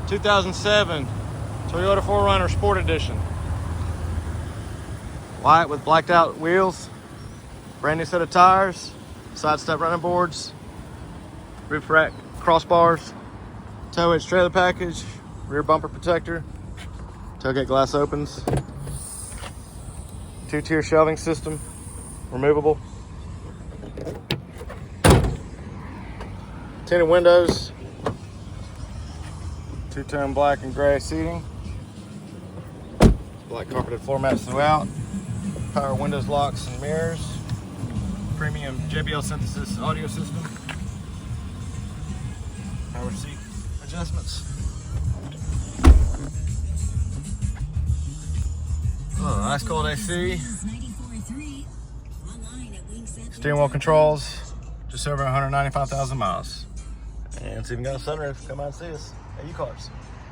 2007 Toyota 4Runner Sport Edition. White with blacked out wheels, brand new set of tires, side step running boards, roof rack crossbars, tow hitch trailer package, rear bumper protector, tailgate glass opens, two-tier shelving system, removable, tinted windows, two-tone black and gray seating, black carpeted floor mats throughout, power windows, locks, and mirrors, premium JBL synthesis audio system, power seat adjustments. Oh, ice cold AC, steering wheel controls, just over 195,000 miles. And it's even got a sunroof. Come out and see us at U-Cars.